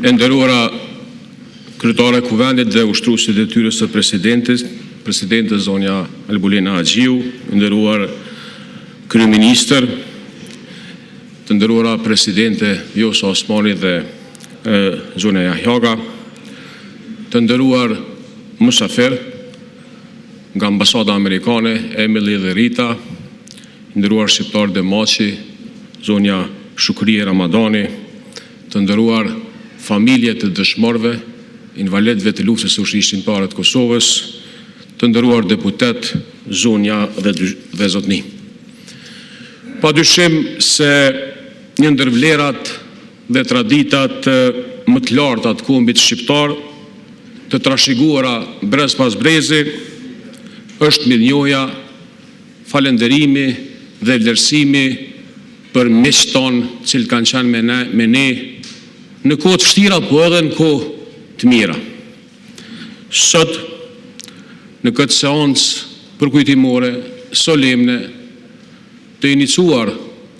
E nderuara kryetare e Kuvendit dhe ushtruesit e detyrës së presidente zonja Albulina Haxhiu, nderuar kryeministër, të nderuara presidente Vjosa Osmani dhe zonja Jahjaga, të nderuar mysafir nga ambasada amerikane, Emily dhe Rita, nderuar shqiptar dhe Maçi, zonja Shukrie Ramadani, të nderuar familje të dëshmorëve, invalidëve të luftës së Ushtrisë të Kosovës, të nderuar deputet, zonja dhe zotni. Padyshim se një ndër vlerat dhe traditat më të larta të kombit shqiptar, të trashëguara brez pas brezi, është mirënjohja, falënderimi dhe vlerësimi për miqtë tonë që kanë qenë me ne në kohë të vështira, po edhe në kohë të mira. Sot, në këtë seancë përkujtimore, solemne, të iniciuar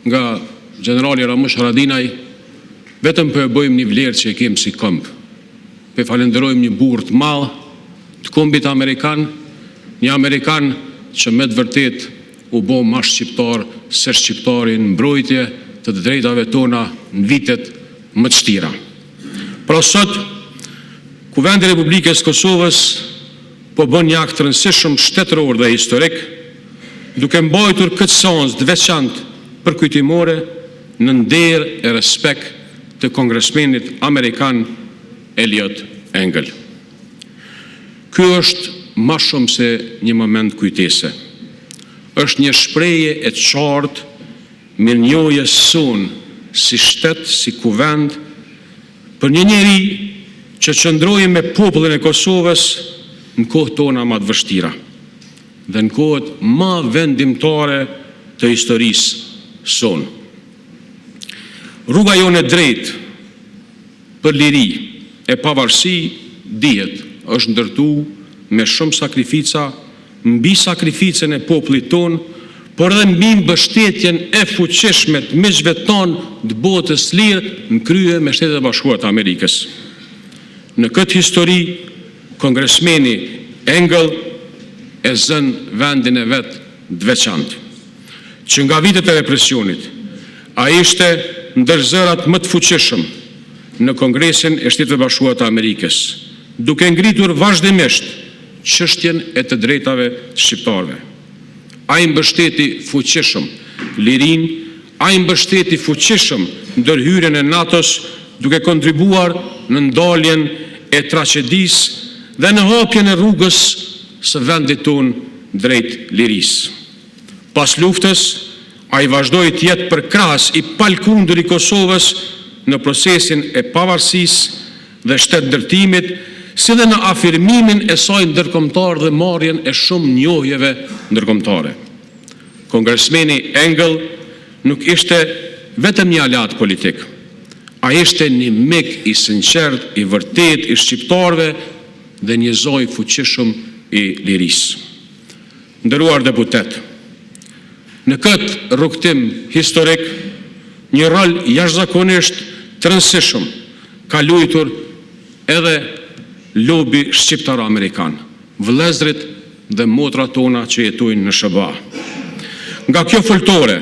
nga generali Ramush Haradinaj, vetëm për e bëjmë një vlerë që e kemë si këmbë. Për falenderojmë një burr të madh të kombit amerikan, një amerikan që me të vërtet u bë më shqiptar se shqiptari në mbrojtje të drejtave tona në vitet më të vështira. Pra sot, Kuvendi i Republikës së Kosovës po bën një akt të rëndësishëm shtetëror dhe historik, duke mbajtur këtë seancë të veçantë përkujtimore në nder e respekt të kongresmenit amerikan Eliot Engel. Ky është më shumë se një moment kujtese. Është një shprehje e qartë mirënjohjes sonë si shtet, si kuvend, për një njeri që qëndroi me popullin e Kosovës në kohët tona më të vështira dhe në kohët më vendimtare të historisë sonë. Rruga jonë e drejtë për liri e pavarësi dihet është ndërtuar me shumë sakrifica, mbi sakrificën e popullit tonë, por edhe mbi mbështetjen e fuqishme të miqve tonë të botës lirë në krye me Shtetet e Bashkuara të Amerikës. Në këtë histori, kongresmeni Engel e zën vendin e vet të veçantë, që nga vitet e represionit, ai ishte ndër zërat më të fuqishëm në Kongresin e Shtetit e Bashkuara të Amerikës, duke ngritur vazhdimisht çështjen e të drejtave të shqiptarëve. Ai mbështeti fuqishëm lirin, ai mbështeti fuqishëm ndërhyrjen e NATO-s, duke kontribuar në ndaljen e tragjedisë dhe në hapjen e rrugës së vendit tonë drejt lirisë. Pas luftës, ai vazhdoi të jetë përkrahas i palkundur i Kosovës në procesin e pavarësisë dhe shtetëndërtimit, si dhe në afirmimin e saj ndërkombëtar dhe marrjen e shumë njohjeve ndërkombëtare. Kongresmeni Engel nuk ishte vetëm një aleat politik, ai ishte një mik i sinqert, i vërtet i shqiptarëve dhe një zoj fuqishëm i lirisë. Nderuar deputet, në këtë rrugtim historik, një rol jashtëzakonisht të rëndësishëm ka luajtur edhe lobi shqiptar-amerikan, vëllezërit dhe motrat tona që jetojnë në SBA. Nga kjo foltore,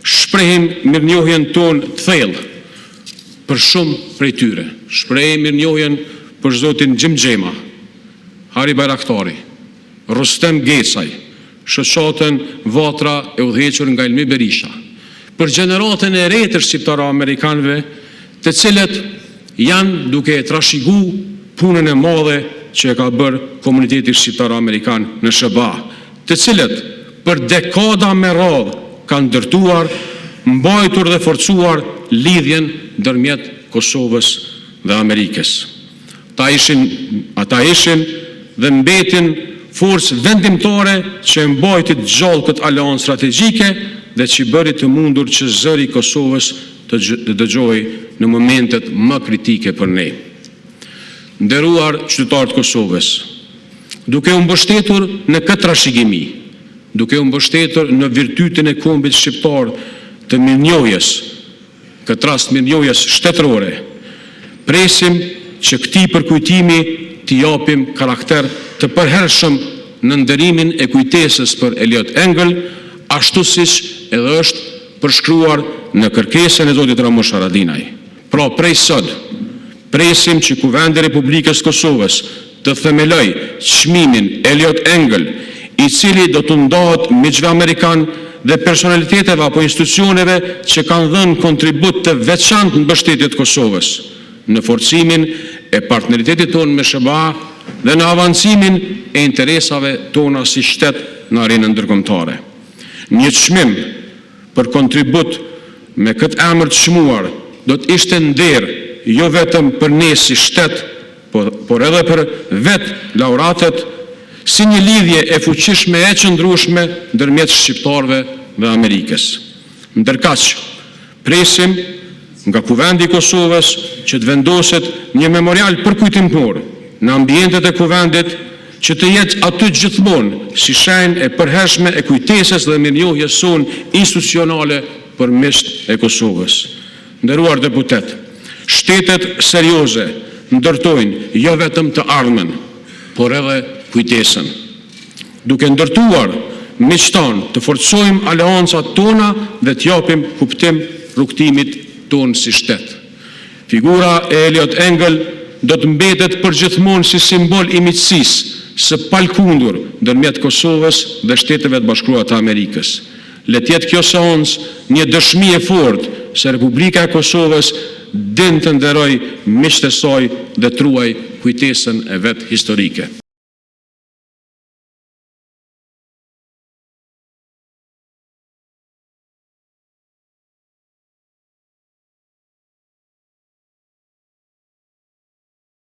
shprehin mirënjohjen tonë të thellë për shumë prej tyre. Shprehin mirënjohjen për zotin Gjimxhema, Hari Bayraktari, Rustem Gecaj, shoqatën Vatra e udhëhequr nga Elmi Berisha, për gjeneratën e re të shqiptar-amerikanëve, të cilët janë duke trashëguar punën e madhe që e ka bërë komuniteti shqiptar-amerikan në SBA, të cilët për dekada me radhë kanë ndërtuar, mbajtur dhe forcuar lidhjen ndërmjet Kosovës dhe Amerikës. Ata ishin dhe mbetin forcë vendimtare që mbajtit gjallë këtë aleancë strategjike dhe që bëri të mundur që zëri i Kosovës të dëgjohej në momentet më kritike për ne. Nderuar qytetarë të Kosovës, duke u mbështetur në këtë trashëgimi, duke u mbështetur në virtytin e kombit shqiptar të mirënjohjes, këtë rast mirënjohjes shtetërore, Presim që këtij përkujtimi t'i japim karakter të përhershëm në ndërimin e kujtesës për Elliot Engel, ashtu siç edhe është përshkruar në kërkesën e zotit Ramush Haradinaj. Pra, prej sot, presim që Kuvendi i Republikës Kosovës të themeloj çmimin Elliot Engel, i cili do të ndahet miqve amerikan dhe personaliteteve apo institucioneve që kanë dhënë kontribut të veçantë në mbështetje të Kosovës, në forcimin e partneritetit tonë me SBA dhe në avancimin e interesave tona si shtet në arenën ndërkombëtare. Një çmim për kontribut me këtë emër të çmuar do të ishte nder jo vetëm për ne si shtet, por edhe për vetë laureatët, si një lidhje e fuqishme e qëndrueshme ndërmjet shqiptarëve dhe Amerikës. Ndërkaq, presim nga Kuvendi i Kosovës që të vendoset një memorial përkujtimtor në ambientet e kuvendit që të jetë aty gjithmonë si shenjë e përhershme e kujtesës dhe mirënjohjes sonë institucionale për miqt e Kosovës. Nderuar deputet, shtetet serioze ndërtojnë jo vetëm të ardhmen, por edhe kujtesën. Duke ndërtuar miqtan të forcojmë aleancat tona dhe të japim kuptim rrugtimit tonë si shtet. Figura e Elliot Engel do të mbetet përgjithmonë si simbol i miqësisë së palkundur ndërmjet Kosovës dhe Shteteve të Bashkuara të Amerikës. Le të jetë kjo seancë një dëshmi e fortë se Republika e Kosovës din të nderoj miqtë e saj dhe truaj kujtesën e vet historike.